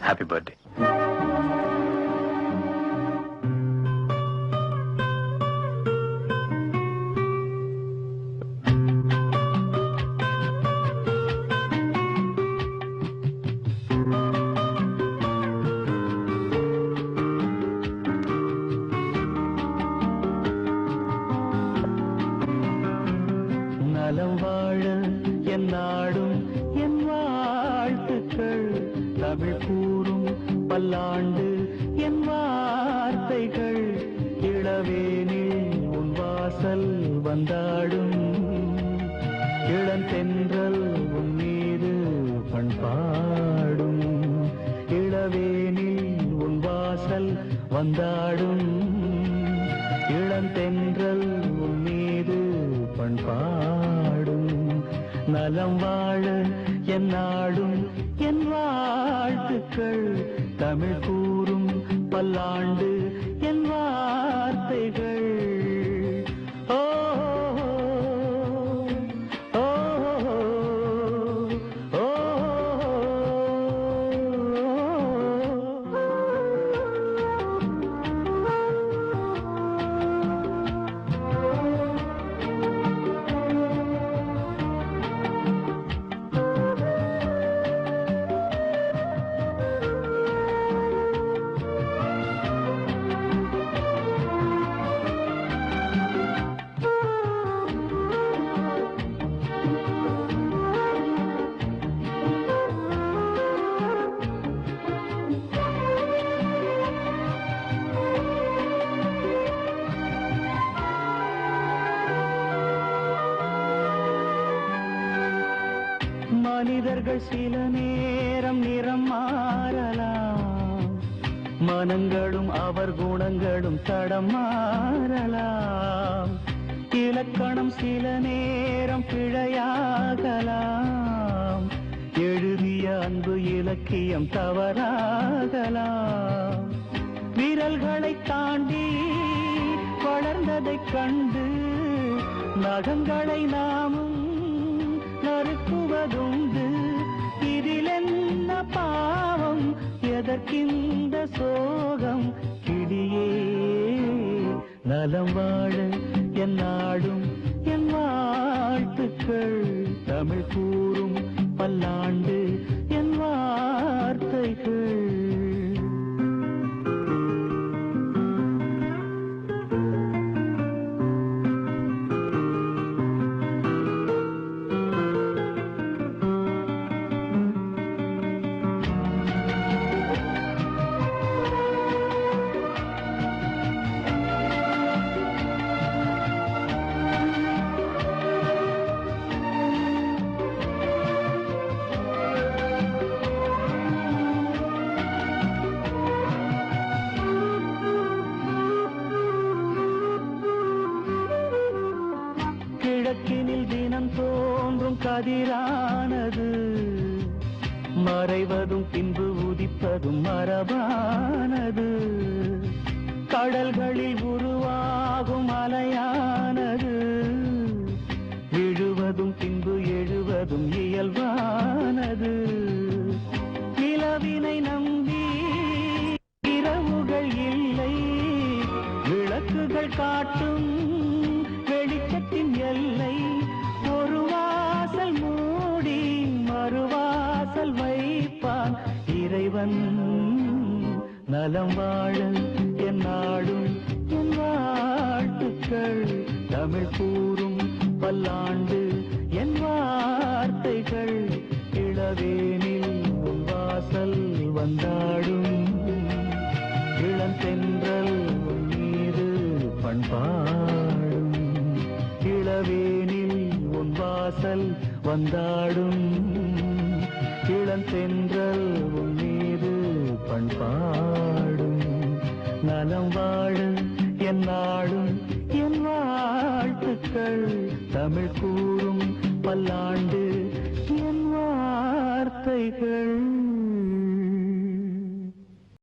Happy birthday. நலம் வாழ என் நாடும் என் வாழ்த்துக்கள், தமிழ் கூறும் பல்லாண்டு என் வார்த்தைகள், இளவேனில் உன் வாசல் வந்தாடும், இளந்தென்றல் உன் மீது பண்பாடும், இளவேனில் உன் வாசல் வந்தாடும், இளந்தென்றல் உன் மீது பண்பாடும். நலம் வாழ என் நாடும் என் வாழ்த்துக்கள், தமிழ் கூறும் பல்லாண்டு என் வார்த்தைகள். ஓ ஓ ஓ மனிதர்கள் சில நேரம் நிறம் மாறலாம், மனங்களும் அவர் குணங்களும் தடம் மாறலாம், இலக்கணம் சில நேரம் பிழையாகலாம், எழுதிய அன்பு இலக்கியம் தவறாகலாம், விரல்களை தாண்டி வளர்ந்ததைக் கண்டு நகங்களை நாமும் நறுக்குவதுண்டு, இதில் என்ன பாவம் எதற்கிந்த சோகம் கிளியே. நலம் வாழ என் நாடும் என் வாழ்த்துக்கள், தமிழ் கூறும் பல்லாண்டு என் வார்த்தைகள். கிழக்கினில் தினம் தோன்றும் கதிரானது, மறைவதும் பின்பு உதிப்பதும் மரபானது, கடல்களில் உருவாகும் அலையானது, விழுவதும் பின்பு எழுவதும் இயல்பானது, நிலவினை நம்பி இரவுகள் இல்லை, விளக்குகள் காட்டும் வெளிச்சத்தின் எல்லை, ஒரு வாசல் மூடி மறுவாசல் வைப்பான் இறைவன். நலம் வாழ என் நாடும் என் வாழ்த்துக்கள், தமிழ் கூறும் பல்லாண்டு என் வார்த்தைகள், இளவேனில் உன் வாசல் வந்தாடும், இளந்தென்றல் உன் மீது பண்பாடும், இளவேனில் உன் வாசல் வந்தாடும், இளந்தென்றல் உன் மீது பண்பாடும். நலம் வாழ என் நாடும் என் வாழ்த்துக்கள், தமிழ் கூறும் பல்லாண்டு என் வார்த்தைகள்.